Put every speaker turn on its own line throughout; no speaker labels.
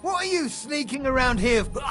What are you sneaking around here for?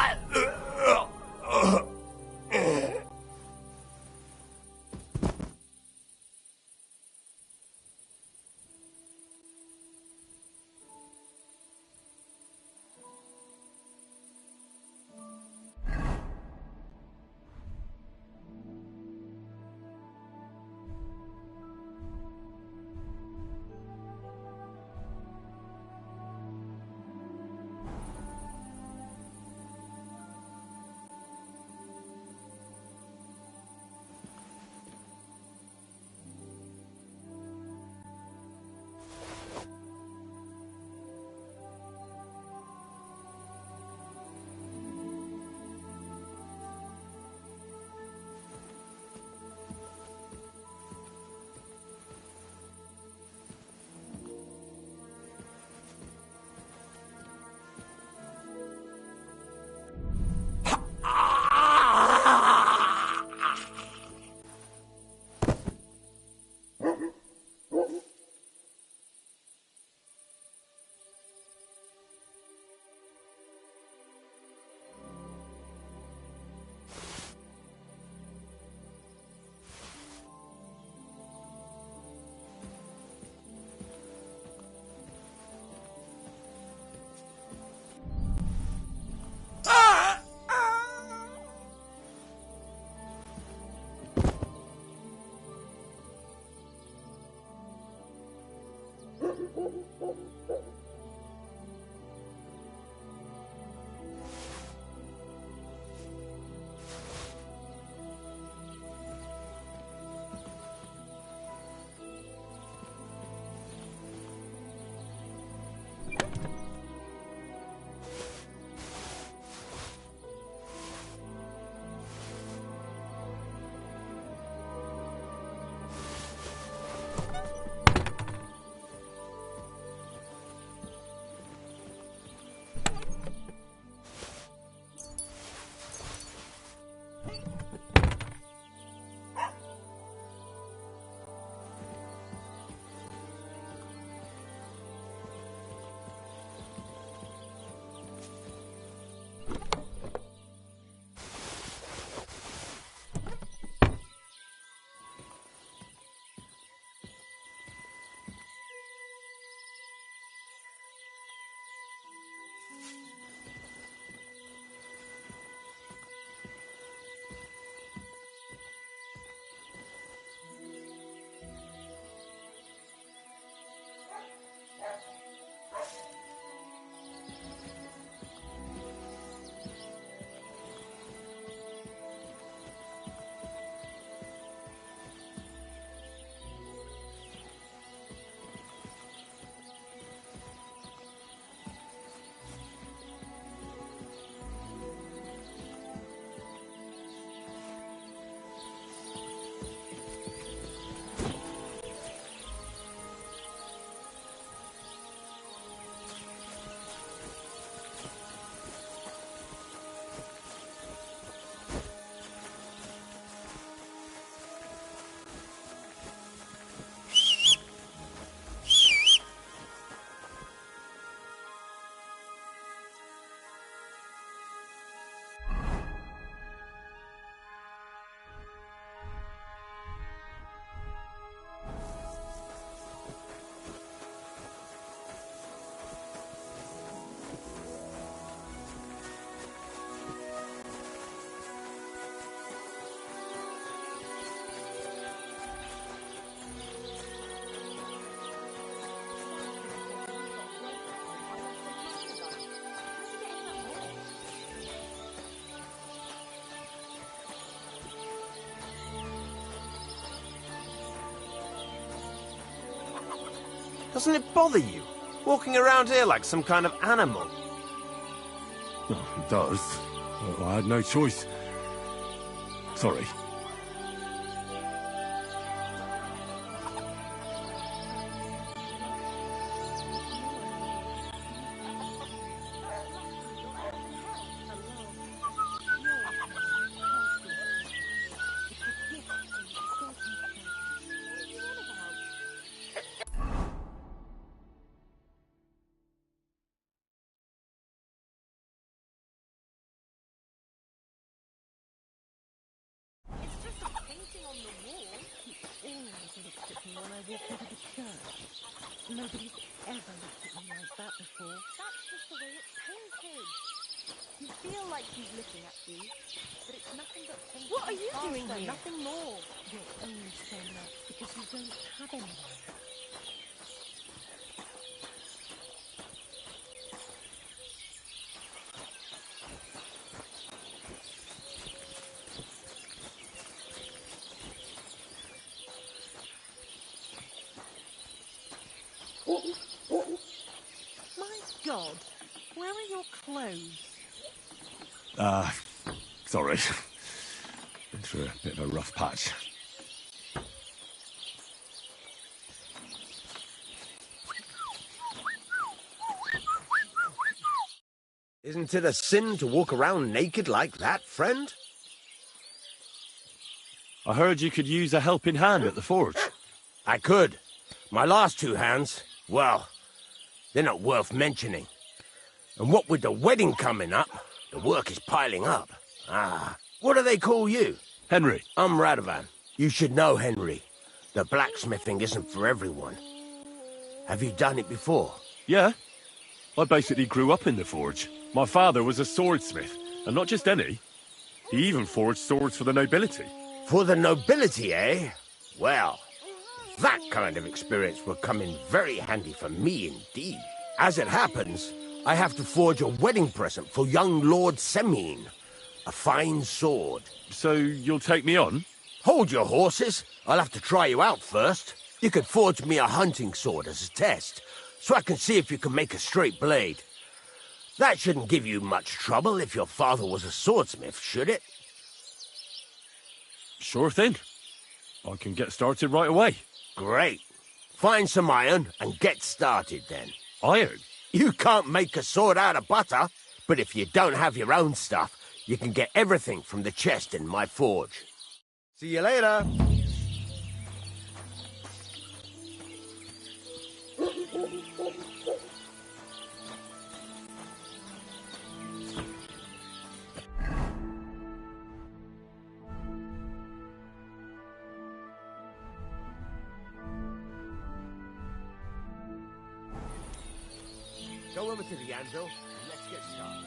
Doesn't it bother you? Walking around here like some kind of animal?
Oh, it does. Well, I had no choice. Sorry.
It's just a painting on the wall. He always looks at me when I walk into the church. Nobody's ever looked at me like that before. That's just the way it's painted. You feel like he's looking at you, but it's nothing but paint. What are you doing here? Nothing more. You're only saying that because you don't have anyone. My God, where are your clothes?
Sorry. Been through a bit of a rough patch.
Isn't it a sin to walk around naked like that, friend?
I heard you could use a helping hand at the forge.
I could. My last two hands, well, they're not worth mentioning. And what with the wedding coming up, the work is piling up. What do they call you?
Henry.
I'm Radovan. You should know, Henry. The blacksmithing isn't for everyone. Have you done it before?
Yeah. I basically grew up in the forge. My father was a swordsmith, and not just any. He even forged swords for the nobility.
For the nobility, eh? Well, that kind of experience will come in very handy for me indeed. As it happens, I have to forge a wedding present for young Lord Semine. A fine sword.
So you'll take me on?
Hold your horses. I'll have to try you out first. You could forge me a hunting sword as a test, so I can see if you can make a straight blade. That shouldn't give you much trouble if your father was a swordsmith, should it?
Sure thing. I can get started right away.
Great. Find some iron and get started then.
Iron?
You can't make a sword out of butter, but if you don't have your own stuff, you can get everything from the chest in my forge. See you later. Go over to the anvil and let's get started.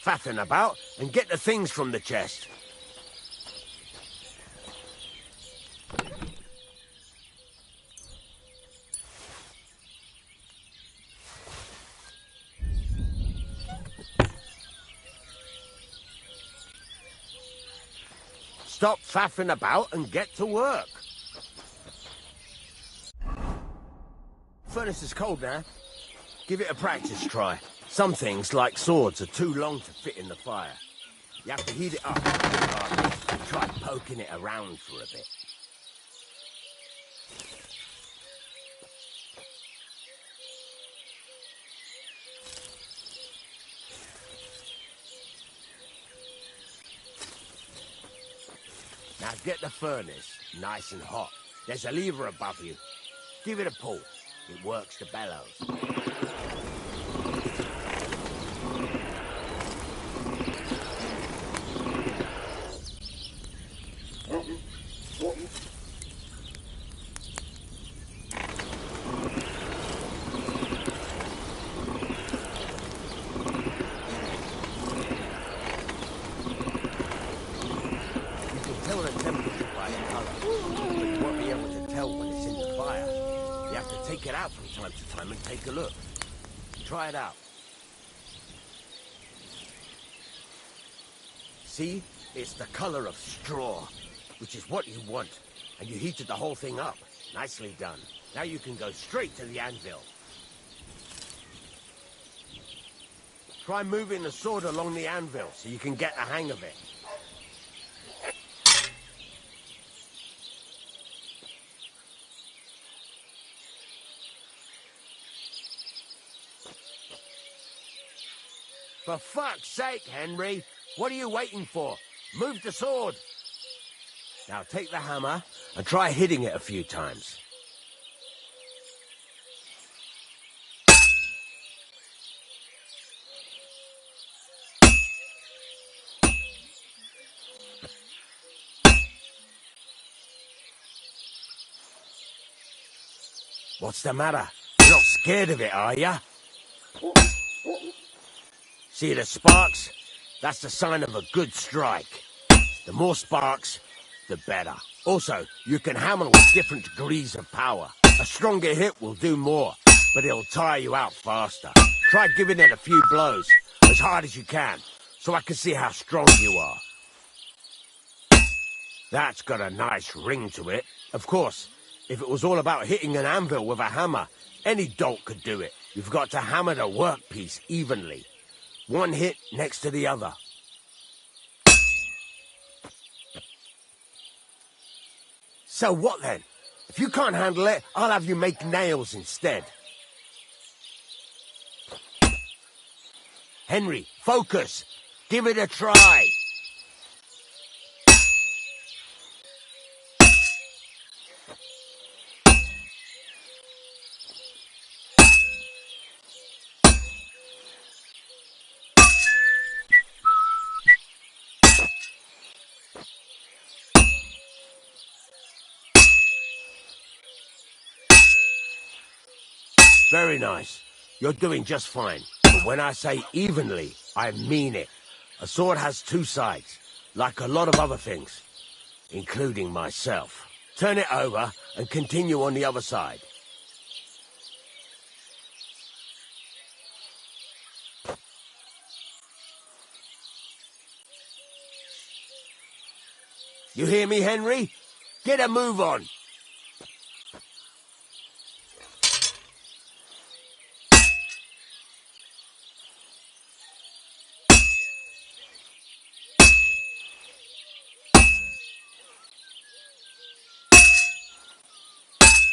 faffing about and get the things from the chest. Stop faffing about and get to work. Furnace is cold now. Give it a practice try. Some things, like swords, are too long to fit in the fire. You have to heat it up and try poking it around for a bit. Now get the furnace nice and hot. There's a lever above you. Give it a pull. It works the bellows. Take it out from time to time and take a look. Try it out. See? It's the color of straw, which is what you want. And you heated the whole thing up. Nicely done. Now you can go straight to the anvil. Try moving the sword along the anvil so you can get a hang of it. For fuck's sake, Henry! What are you waiting for? Move the sword! Now take the hammer and try hitting it a few times. What's the matter? You're not scared of it, are ya? See the sparks? That's the sign of a good strike. The more sparks, the better. Also, you can hammer with different degrees of power. A stronger hit will do more, but it'll tire you out faster. Try giving it a few blows, as hard as you can, so I can see how strong you are. That's got a nice ring to it. Of course, if it was all about hitting an anvil with a hammer, any dolt could do it. You've got to hammer the workpiece evenly. One hit next to the other. So what then? If you can't handle it, I'll have you make nails instead. Henry, focus. Give it a try. Very nice. You're doing just fine. But when I say evenly, I mean it. A sword has two sides, like a lot of other things, including myself. Turn it over and continue on the other side. You hear me, Henry? Get a move on.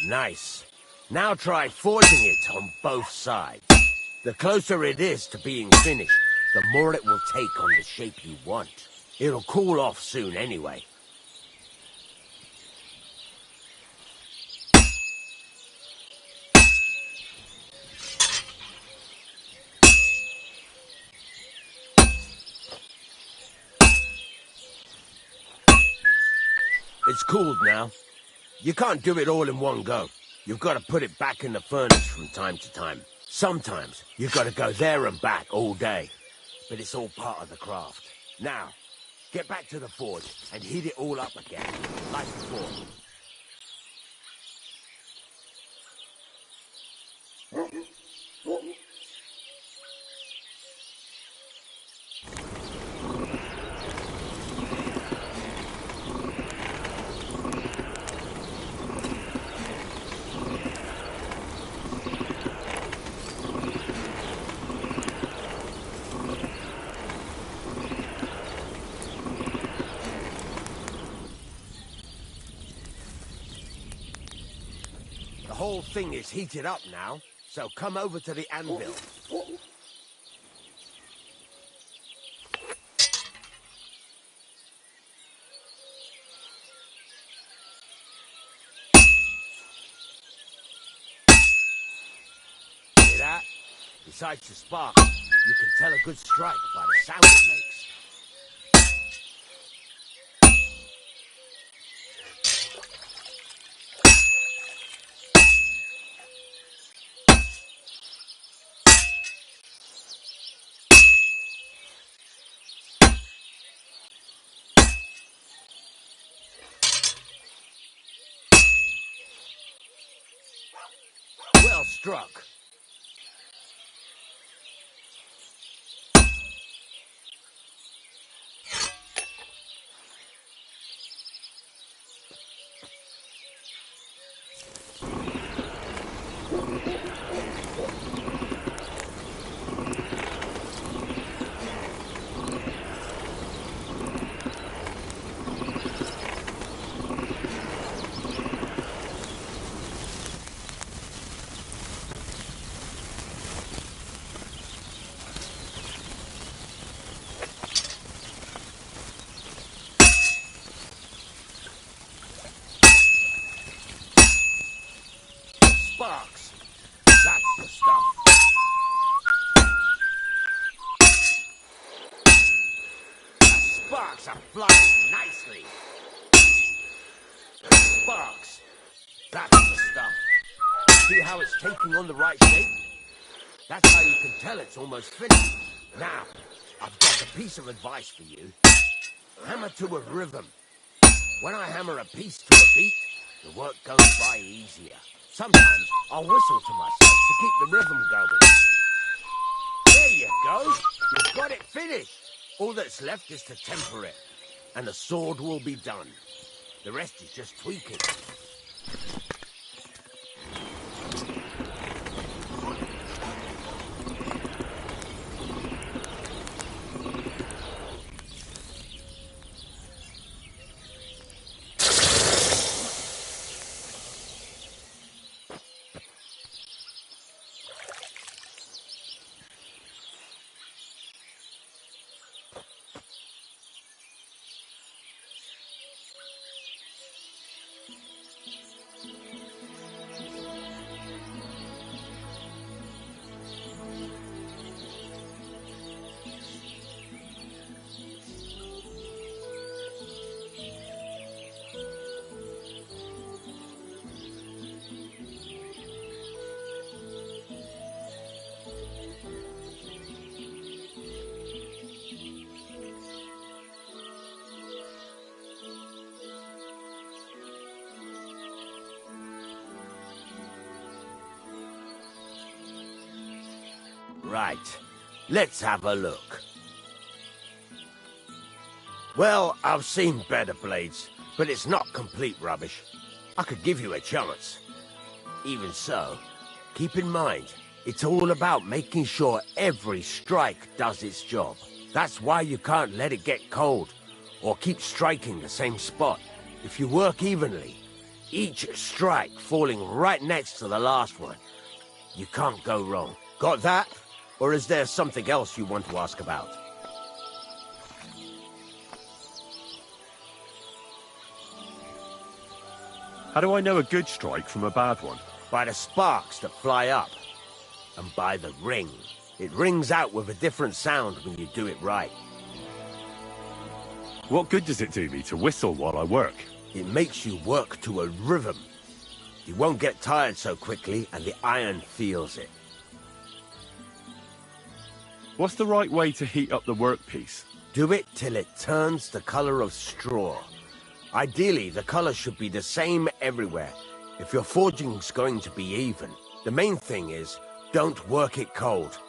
Nice. Now try forging it on both sides. The closer it is to being finished, the more it will take on the shape you want. It'll cool off soon anyway. It's cooled now. You can't do it all in one go. You've got to put it back in the furnace from time to time. Sometimes you've got to go there and back all day. but it's all part of the craft. Now, get back to the forge and heat it all up again, like before. The whole thing is heated up now, so come over to the anvil. Hear that? Besides the spark, you can tell a good strike by the sound it makes. Well struck. Sparks. That's the stuff. The sparks are flying nicely. Sparks. That's the stuff. See how it's taking on the right shape? That's how you can tell it's almost finished. Now, I've got a piece of advice for you. Hammer to a rhythm. When I hammer a piece to a beat, the work goes by easier. Sometimes I'll whistle to myself to keep the rhythm going. There you go. You've got it finished. All that's left is to temper it, and the sword will be done. The rest is just tweaking. Right, let's have a look. Well, I've seen better blades, but it's not complete rubbish. I could give you a chance. Even so, keep in mind, it's all about making sure every strike does its job. That's why you can't let it get cold, or keep striking the same spot. If you work evenly, each strike falling right next to the last one, you can't go wrong. Got that? Or is there something else you want to ask about?
How do I know a good strike from a bad one?
By the sparks that fly up. And by the ring. It rings out with a different sound when you do it right.
What good does it do me to whistle while I work?
It makes you work to a rhythm. You won't get tired so quickly, and the iron feels it.
What's the right way to heat up the workpiece?
Do it till it turns the color of straw. Ideally, the color should be the same everywhere, if your forging's going to be even. The main thing is, don't work it cold.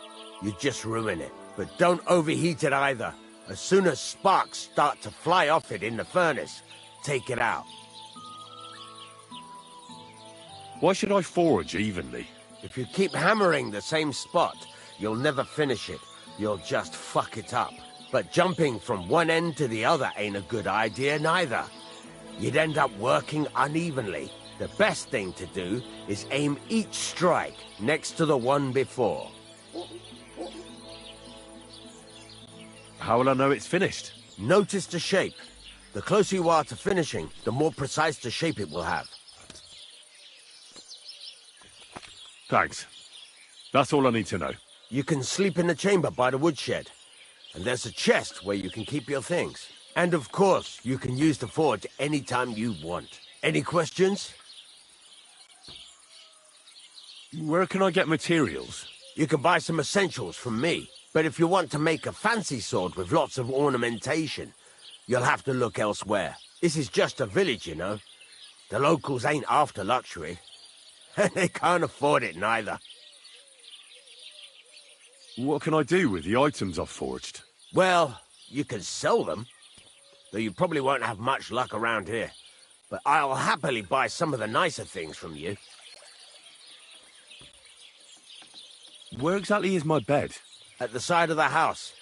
You just ruin it. But don't overheat it either. As soon as sparks start to fly off it in the furnace, take it out.
Why should I forge evenly?
If you keep hammering the same spot, you'll never finish it. You'll just fuck it up. But jumping from one end to the other ain't a good idea neither. You'd end up working unevenly. The best thing to do is aim each strike next to the one before.
How will I know it's finished?
Notice the shape. The closer you are to finishing, the more precise the shape it will have.
Thanks. That's all I need to know.
You can sleep in the chamber by the woodshed. And there's a chest where you can keep your things. And of course, you can use the forge anytime you want. Any questions?
Where can I get materials?
You can buy some essentials from me. But if you want to make a fancy sword with lots of ornamentation, you'll have to look elsewhere. This is just a village, you know. The locals ain't after luxury. And they can't afford it neither.
What can I do with the items I've forged?
Well, you can sell them. Though you probably won't have much luck around here. But I'll happily buy some of the nicer things from you.
Where exactly is my bed?
At the side of the house.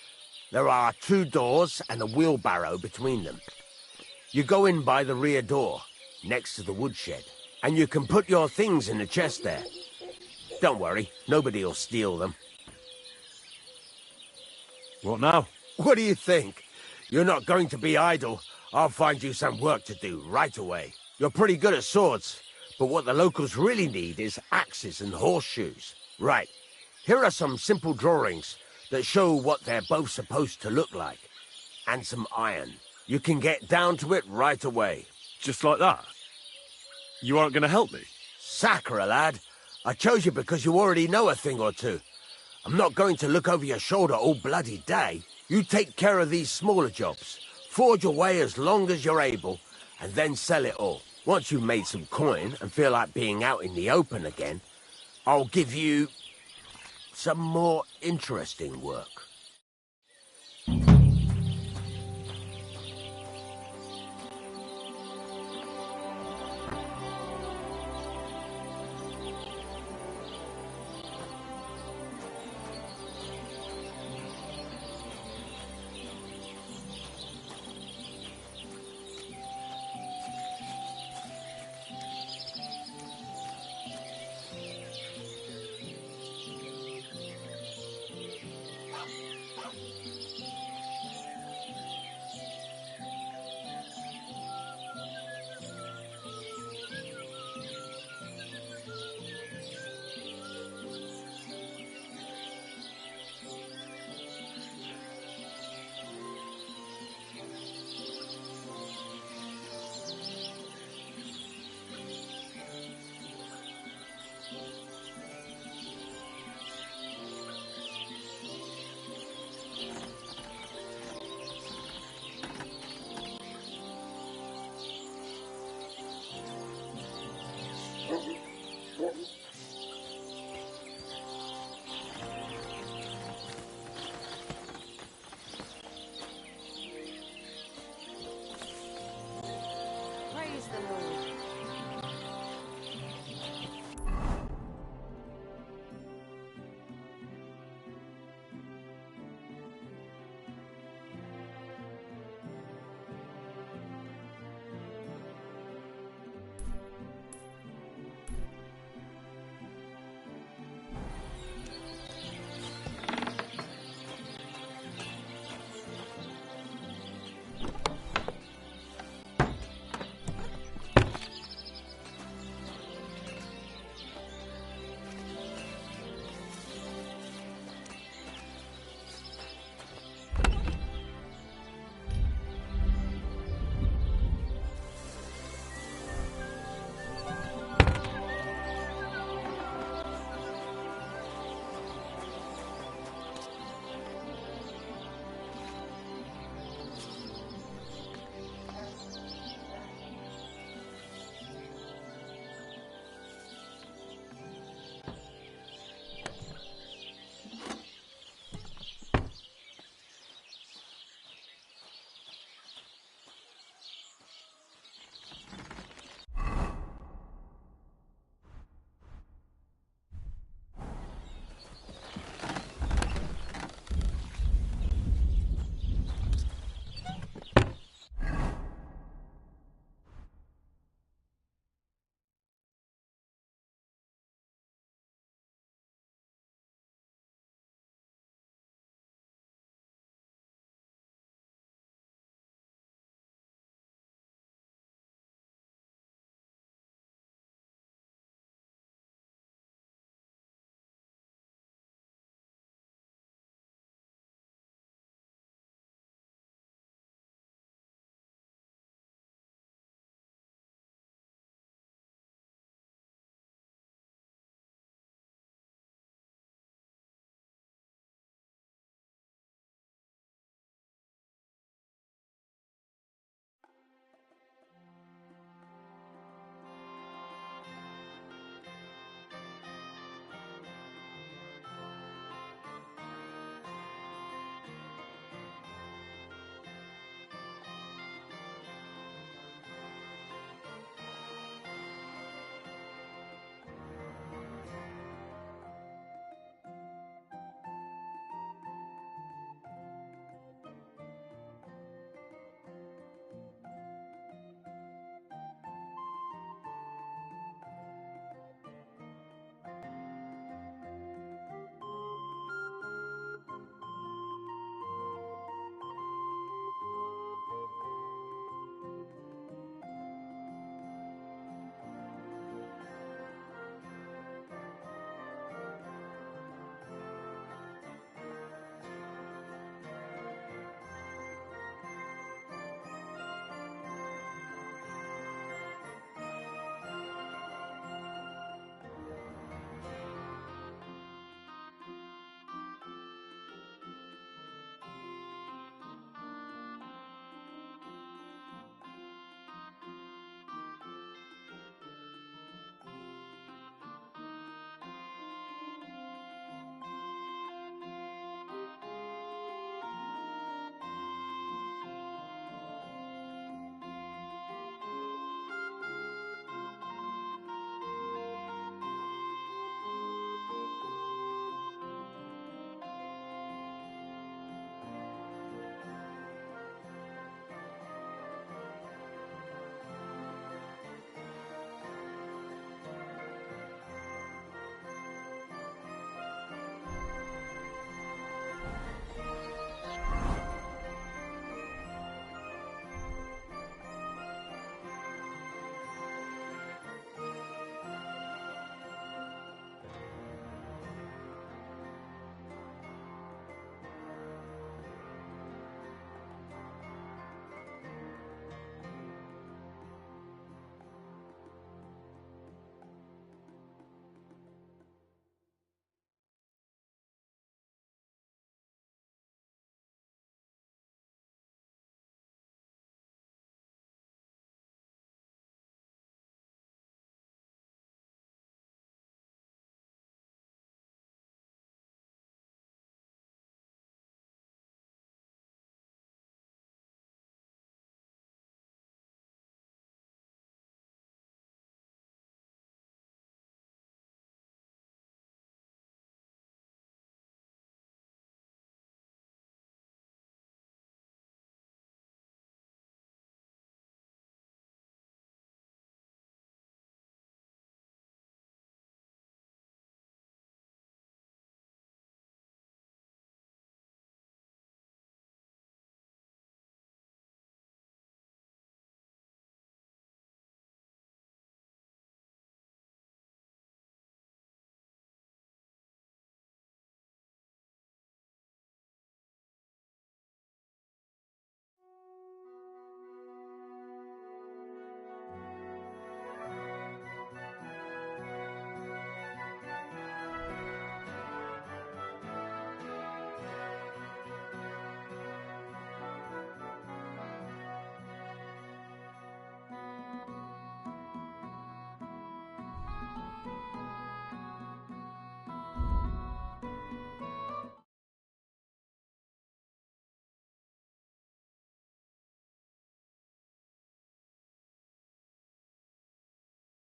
There are 2 doors and a wheelbarrow between them. You go in by the rear door, next to the woodshed. And you can put your things in the chest there. Don't worry, nobody'll steal them.
What now?
What do you think? You're not going to be idle. I'll find you some work to do right away. You're pretty good at swords, but what the locals really need is axes and horseshoes. Right, here are some simple drawings that show what they're both supposed to look like. And some iron. You can get down to it right away.
Just like that? You aren't going to help me?
Sakura, lad. I chose you because you already know a thing or two. I'm not going to look over your shoulder all bloody day. You take care of these smaller jobs. Forge away as long as you're able, and then sell it all. Once you've made some coin and feel like being out in the open again, I'll give you some more interesting work.